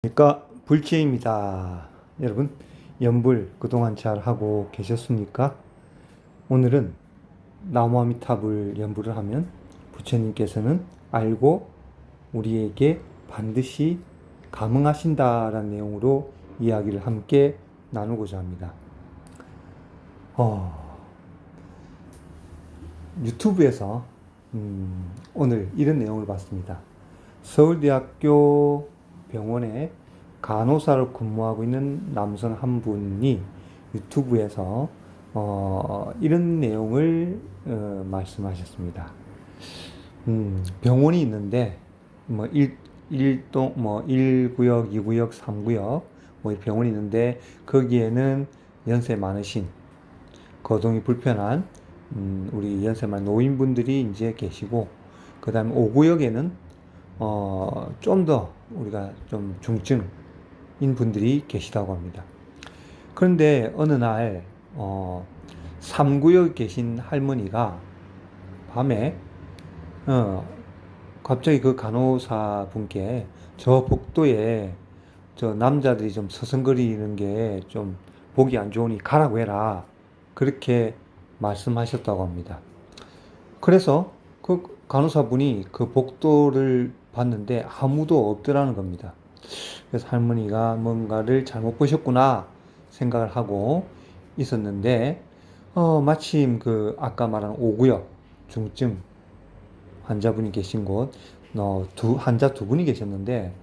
그러니까 불지입니다. 여러분, 연불 그동안 잘 하고 계셨습니까? 오늘은 나무아미탑을 연불을 하면 부처님께서는 알고 우리에게 반드시 감응하신다라는 내용으로 이야기를 함께 나누고자 합니다. 유튜브에서 오늘 이런 내용을 봤습니다. 서울대학교 병원에 간호사로 근무하고 있는 남성 한 분이 유튜브에서 이런 내용을 말씀하셨습니다. 병원이 있는데 뭐 1동 뭐 1구역, 2구역, 3구역 뭐 병원이 있는데 거기에는 연세 많으신 거동이 불편한 우리 연세 많은 노인분들이 이제 계시고, 그 다음에 5구역에는 좀 더 우리가 좀 중증인 분들이 계시다고 합니다. 그런데 어느 날 3구역에 계신 할머니가 밤에 갑자기 그 간호사 분께 저 복도에 저 남자들이 좀 서성거리는 게 좀 보기 안 좋으니 가라고 해라, 그렇게 말씀하셨다고 합니다. 그래서 그 간호사분이 그 복도를 봤는데 아무도 없더라는 겁니다. 그래서 할머니가 뭔가를 잘못 보셨구나 생각을 하고 있었는데, 마침 그 아까 말한 5구역 중증 환자분이 계신 곳, 환자 두 분이 계셨는데,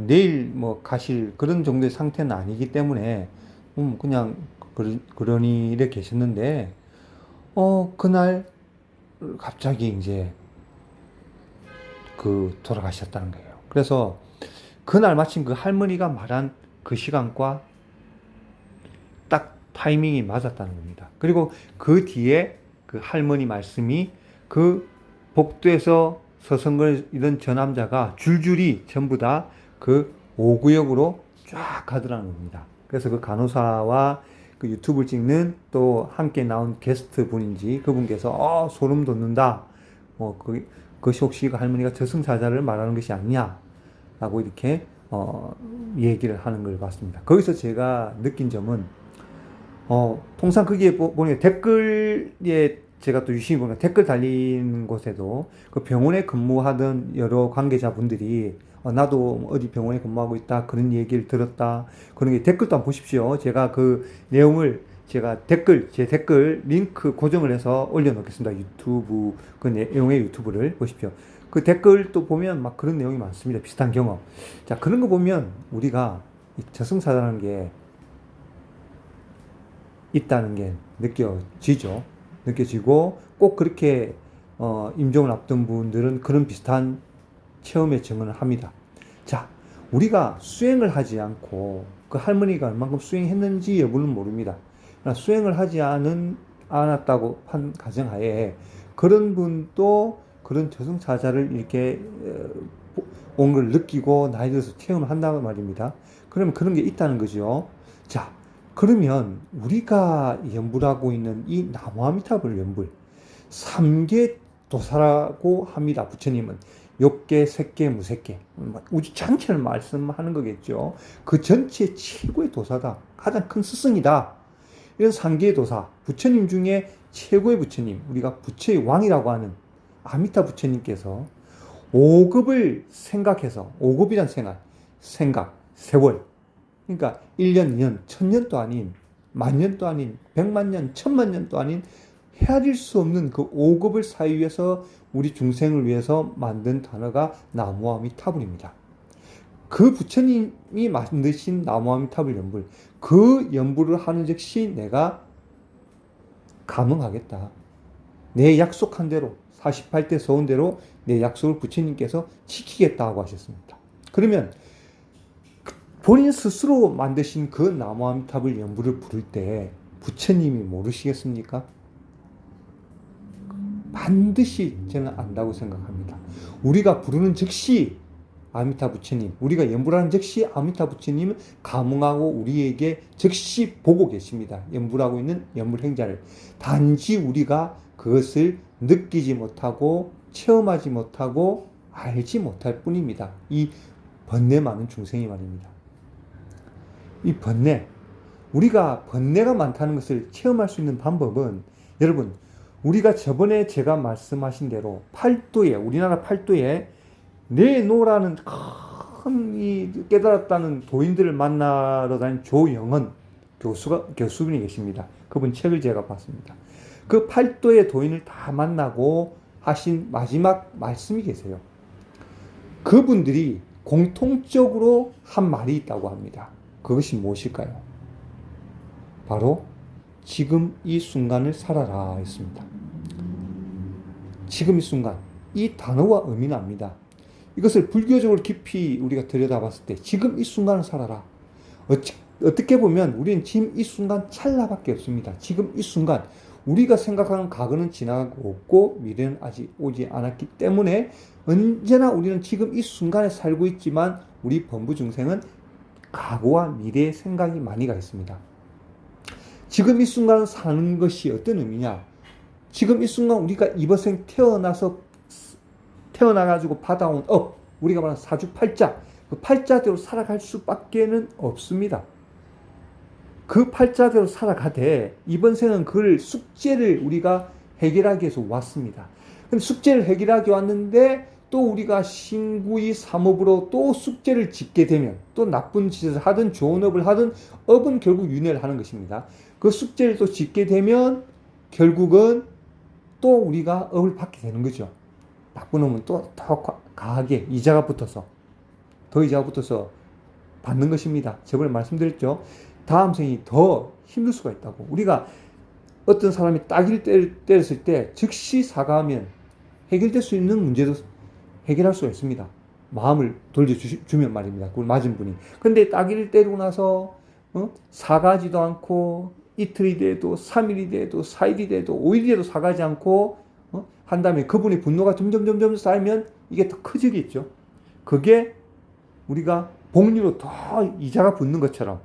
내일 뭐 가실 그런 정도의 상태는 아니기 때문에, 그냥 그러니 이렇게 계셨는데, 그날 갑자기 이제 돌아가셨다는 거예요. 그래서 그날 마침 그 할머니가 말한 그 시간과 딱 타이밍이 맞았다는 겁니다. 그리고 그 뒤에 그 할머니 말씀이 그 복도에서 서성거리던 저 남자가 줄줄이 전부 다 그 5구역으로 쫙 가더라는 겁니다. 그래서 그 간호사와 그 유튜브를 찍는 또 함께 나온 게스트 분인지 그분께서 소름 돋는다. 그것이 혹시 그 할머니가 저승사자를 말하는 것이 아니냐 라고 이렇게 얘기를 하는 걸 봤습니다. 거기서 제가 느낀 점은, 통상 거기에 보니까 댓글에 제가 또 유심히 보면 댓글 달리는 곳에도 그 병원에 근무하던 여러 관계자분들이 나도 어디 병원에 근무하고 있다 그런 얘기를 들었다 그런 게 댓글도 한번 보십시오. 제가 그 내용을 제 댓글 링크 고정을 해서 올려놓겠습니다. 유튜브 그 내용의 유튜브를 보십시오. 그 댓글도 보면 막 그런 내용이 많습니다. 비슷한 경험. 자, 그런 거 보면 우리가 저승사자라는 게 있다는 게 느껴지고, 꼭 그렇게 임종을 앞둔 분들은 그런 비슷한 체험에 증언을 합니다. 자, 우리가 수행을 하지 않고 그 할머니가 얼만큼 수행했는지 여부는 모릅니다. 수행을 하지 않았다고 한 가정하에 그런 분도 그런 저승사자를 이렇게 온 걸 느끼고 나이 들어서 체험을 한다는 말입니다. 그러면 그런 게 있다는 거죠. 자, 그러면 우리가 연불하고 있는 이 나무아미타불 연불 3개 도사라고 합니다. 부처님은 욕계, 색계, 무색계, 우주 전체를 말씀하는 거겠죠. 그 전체 최고의 도사다. 가장 큰 스승이다. 이런 3개의 도사, 부처님 중에 최고의 부처님, 우리가 부처의 왕이라고 하는 아미타 부처님께서 5급을 생각해서, 5급이란 생각, 세월, 그러니까 1년, 2년, 1000년도 아닌, 만년도 아닌, 100만 년, 1000만 년도 아닌 헤아릴 수 없는 그 5급을 사유해서 우리 중생을 위해서 만든 단어가 나무아미타불입니다. 그 부처님이 만드신 나무아미타불 연불, 그 연불을 하는 즉시 내가 감응하겠다. 내 약속한 대로, 48대 서운대로 내 약속을 부처님께서 지키겠다고 하셨습니다. 그러면 본인 스스로 만드신 그 나무아미타불 연불을 부를 때 부처님이 모르시겠습니까? 반드시 저는 안다고 생각합니다. 우리가 부르는 즉시 아미타 부처님, 우리가 연불하는 즉시 아미타 부처님은 감응하고 우리에게 즉시 보고 계십니다. 연불하고 있는 연불 행자를. 단지 우리가 그것을 느끼지 못하고 체험하지 못하고 알지 못할 뿐입니다. 이 번뇌 많은 중생이 말입니다. 이 번뇌, 우리가 번뇌가 많다는 것을 체험할 수 있는 방법은 여러분, 우리가 저번에 제가 말씀하신 대로 우리나라 팔도에 네노라는 큰 이 깨달았다는 도인들을 만나러 다닌 조영은 교수분이 계십니다. 그분 책을 제가 봤습니다. 그 팔도의 도인을 다 만나고 하신 마지막 말씀이 계세요. 그분들이 공통적으로 한 말이 있다고 합니다. 그것이 무엇일까요? 바로 지금 이 순간을 살아라 했습니다. 지금 이 순간, 이 단어와 의미는 압니다. 이것을 불교적으로 깊이 우리가 들여다봤을 때 지금 이 순간을 살아라. 어떻게 보면 우리는 지금 이 순간 찰나밖에 없습니다. 지금 이 순간 우리가 생각하는 과거는 지나가고 없고 미래는 아직 오지 않았기 때문에 언제나 우리는 지금 이 순간에 살고 있지만 우리 범부 중생은 과거와 미래의 생각이 많이 가 있습니다. 지금 이 순간을 사는 것이 어떤 의미냐? 지금 이 순간 우리가 이번 생 태어나가지고 받아온 우리가 말하는 사주팔자, 그 팔자대로 살아갈 수밖에는 없습니다. 그 팔자대로 살아가되 이번 생은 그 숙제를 우리가 해결하기 위해서 왔습니다. 근데 숙제를 해결하기 왔는데 또 우리가 신구이 삼업으로 또 숙제를 짓게 되면 또 나쁜 짓을 하든 좋은 업을 하든 업은 결국 윤회를 하는 것입니다. 그 숙제를 또 짓게 되면 결국은 또 우리가 업을 받게 되는 거죠. 나쁜 놈은 또 더 강하게 이자가 붙어서 받는 것입니다. 저번에 말씀드렸죠. 다음 생이 더 힘들 수가 있다고. 우리가 어떤 사람이 따기를 때렸을 때 즉시 사과하면 해결될 수 있는 문제도 해결할 수가 있습니다. 마음을 돌려주면 말입니다. 그걸 맞은 분이. 근데 따기를 때리고 나서 사과하지도 않고 이틀이 돼도 3일이 돼도 4일이 돼도 5일이 돼도 사과하지 않고 한 다음에 그분의 분노가 점점 쌓이면 이게 더 커지겠죠. 그게 우리가 복리로 더 이자가 붙는 것처럼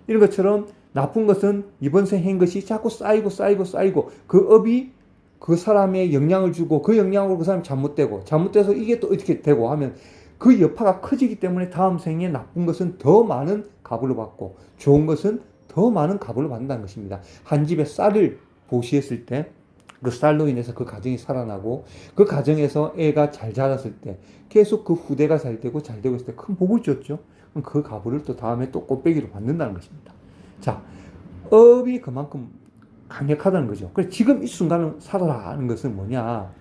이런 것처럼 나쁜 것은 이번 생 한 것이 자꾸 쌓이고 그 업이 그 사람의 영향을 주고 그 영향으로 그 사람이 잘못돼서 이게 또 어떻게 되고 하면 그 여파가 커지기 때문에 다음 생에 나쁜 것은 더 많은 가불을 받고 좋은 것은 더 많은 가불을 받는다는 것입니다. 한 집에 쌀을 보시했을 때 그 쌀로 인해서 그 가정이 살아나고 그 가정에서 애가 잘 자랐을 때 계속 그 후대가 잘 되고 있을 때 큰 복을 줬죠. 그럼 그 가불을 또 다음에 또 꽃배기로 받는다는 것입니다. 자, 업이 그만큼 강력하다는 거죠. 그래서 지금 이 순간을 살아라 하는 것은 뭐냐?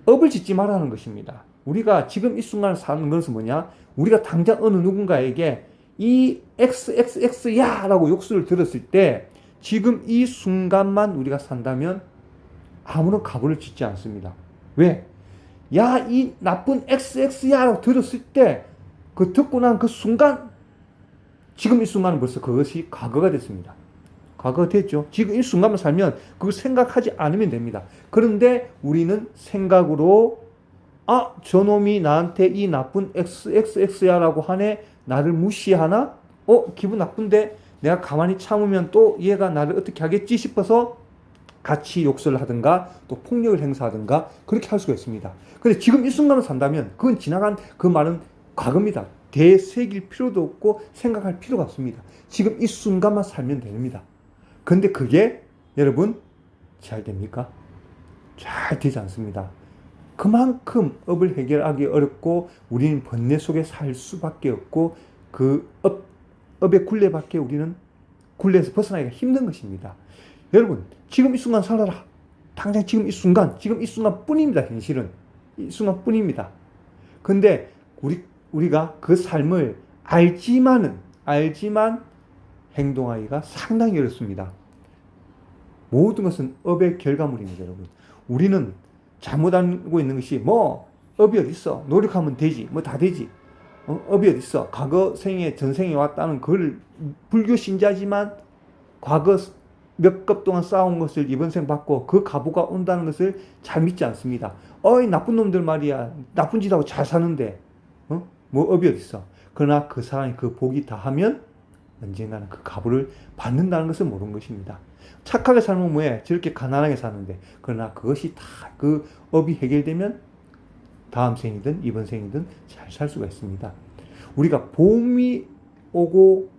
업을 짓지 말라는 것입니다. 우리가 지금 이 순간을 사는 것은 뭐냐? 우리가 당장 어느 누군가에게 이 XXX야 라고 욕설을 들었을 때 지금 이 순간만 우리가 산다면 아무런 가불을 짓지 않습니다. 왜? 야, 이 나쁜 XX야 라고 들었을 때 그 듣고 난 그 순간 지금 이 순간은 벌써 그것이 과거가 됐습니다. 과거가 됐죠. 지금 이 순간만 살면 그걸 생각하지 않으면 됩니다. 그런데 우리는 생각으로 저놈이 나한테 이 나쁜 XXX야 라고 하네. 나를 무시하나? 기분 나쁜데 내가 가만히 참으면 또 얘가 나를 어떻게 하겠지 싶어서 같이 욕설을 하든가 또 폭력을 행사하든가 그렇게 할 수가 있습니다. 근데 지금 이 순간을 산다면 그건 지나간 그 말은 과거입니다. 되새길 필요도 없고 생각할 필요가 없습니다. 지금 이 순간만 살면 됩니다. 근데 그게 여러분 잘 됩니까? 잘 되지 않습니다. 그만큼 업을 해결하기 어렵고 우리는 번뇌 속에 살 수밖에 없고 그 업의 굴레밖에 우리는 굴레에서 벗어나기가 힘든 것입니다. 여러분 지금 이 순간 살아라. 당장 지금 이 순간 뿐입니다. 현실은 이 순간 뿐입니다. 근데 우리가 그 삶을 알지만 행동하기가 상당히 어렵습니다. 모든 것은 업의 결과물입니다, 여러분. 우리는 잘못 알고 있는 것이 업이 어디 있어? 노력하면 되지. 다 되지. 업이 어디 있어? 과거 생에 전생에 왔다는 그걸 불교 신자지만 과거 몇 급 동안 쌓아온 것을 이번 생 받고 그 가부가 온다는 것을 잘 믿지 않습니다. 이 나쁜 놈들 말이야. 나쁜 짓하고 잘 사는데 업이 어디 있어? 그러나 그 사람이 그 복이 다하면 언젠가는 그 가부를 받는다는 것을 모르는 것입니다. 착하게 살면 뭐해? 저렇게 가난하게 사는데. 그러나 그것이 다 그 업이 해결되면 다음 생이든 이번 생이든 잘 살 수가 있습니다. 우리가 봄이 오고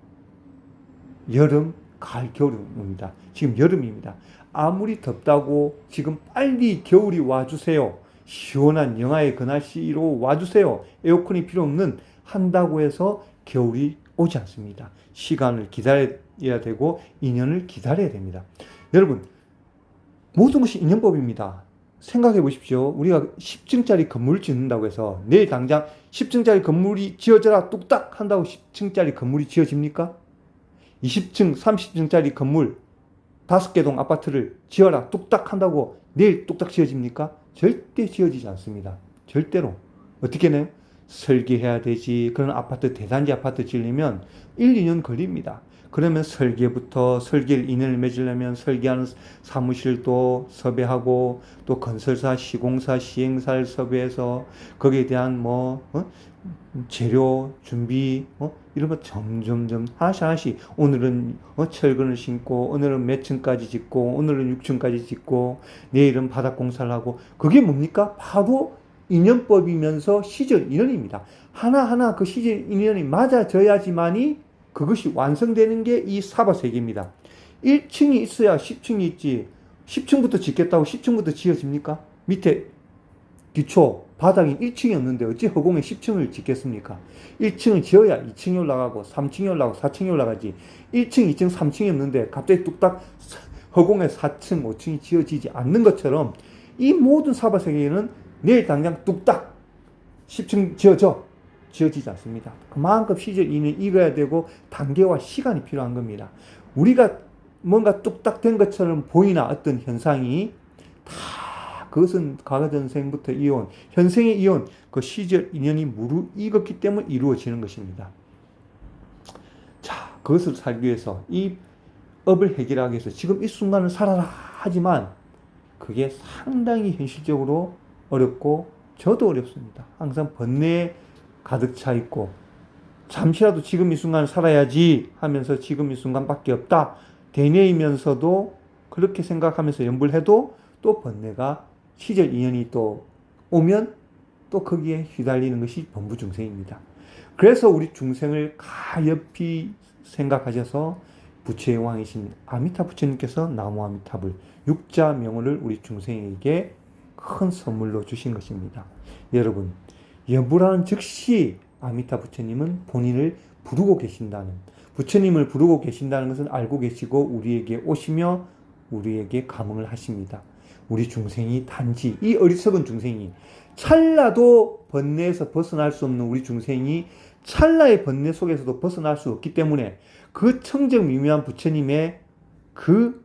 여름, 가을, 겨울입니다. 지금 여름입니다. 아무리 덥다고 지금 빨리 겨울이 와주세요. 시원한 영하의 그 날씨로 와주세요. 에어컨이 필요 없는 한다고 해서 겨울이 오지 않습니다. 시간을 기다려야 되고 인연을 기다려야 됩니다. 여러분, 모든 것이 인연법입니다. 생각해 보십시오. 우리가 10층짜리 건물을 짓는다고 해서 내일 당장 10층짜리 건물이 지어져라 뚝딱 한다고 10층짜리 건물이 지어집니까? 20층, 30층짜리 건물 5개 동 아파트를 지어라 뚝딱 한다고 내일 뚝딱 지어집니까? 절대 지어지지 않습니다. 절대로. 어떻게는 설계해야 되지. 그런 아파트, 대단지 아파트 지으려면 1, 2년 걸립니다. 그러면 설계를 인연을 맺으려면 설계하는 사무실도 섭외하고 또 건설사, 시공사, 시행사를 섭외해서 거기에 대한 재료 준비 이런 거 점점점 하나씩 오늘은 철근을 심고 오늘은 몇 층까지 짓고 오늘은 6층까지 짓고 내일은 바닥 공사를 하고 그게 뭡니까? 바로 인연법이면서 시절 인연입니다. 하나하나 그 시절 인연이 맞아져야지만이 그것이 완성되는 게 이 사바세계입니다. 1층이 있어야 10층이 있지. 10층부터 짓겠다고 10층부터 지어집니까? 밑에 기초, 바닥이 1층이었는데 어찌 허공에 10층을 짓겠습니까? 1층을 지어야 2층이 올라가고 3층이 올라가고 4층이 올라가지. 1층, 2층, 3층이었는데 갑자기 뚝딱 허공에 4층, 5층이 지어지지 않는 것처럼 이 모든 사바세계에는 내일 당장 뚝딱 10층 지어지지 않습니다. 그만큼 시절 인연이 익어야 되고 단계와 시간이 필요한 겁니다. 우리가 뭔가 뚝딱 된 것처럼 보이나 어떤 현상이 다 그것은 과거전생부터 이어온 현생에 이어온 그 시절 인연이 무르익었기 때문에 이루어지는 것입니다. 자, 그것을 살기 위해서 이 업을 해결하기 위해서 지금 이 순간을 살아라 하지만 그게 상당히 현실적으로 어렵고 저도 어렵습니다. 항상 번뇌에 가득 차 있고 잠시라도 지금 이 순간을 살아야지 하면서 지금 이 순간밖에 없다. 대뇌이면서도 그렇게 생각하면서 연불 해도 또 번뇌가 시절 인연이 또 오면 또 거기에 휘달리는 것이 범부중생입니다. 그래서 우리 중생을 가엾이 생각하셔서 부처의 왕이신 아미타 부처님께서 나무 아미타불 육자 명언을 우리 중생에게 큰 선물로 주신 것입니다. 여러분, 연불하는 즉시 아미타 부처님은 본인을 부르고 계신다는, 부처님을 부르고 계신다는 것은 알고 계시고 우리에게 오시며 우리에게 감응을 하십니다. 우리 중생이 단지 이 어리석은 중생이 찰나도 번뇌에서 벗어날 수 없는 우리 중생이 찰나의 번뇌 속에서도 벗어날 수 없기 때문에 그 청정미묘한 부처님의 그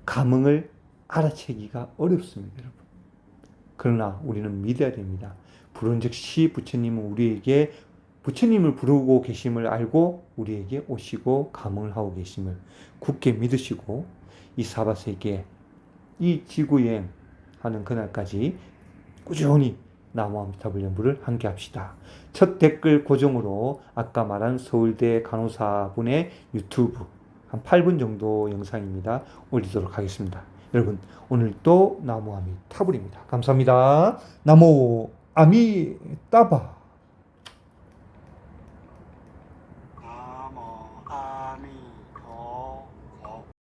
감응을 알아채기가 어렵습니다, 여러분. 그러나 우리는 믿어야 됩니다. 부른 즉시 부처님은 우리에게 부처님을 부르고 계심을 알고 우리에게 오시고 감응을 하고 계심을 굳게 믿으시고 이 사바세계 이 지구여행 하는 그날까지 꾸준히 나무 아미타불 연불을 함께 합시다. 첫 댓글 고정으로 아까 말한 서울대 간호사분의 유튜브 한 8분 정도 영상입니다. 올리도록 하겠습니다. 여러분, 오늘도 나무 아미타불입니다. 감사합니다. 나무 아미따바.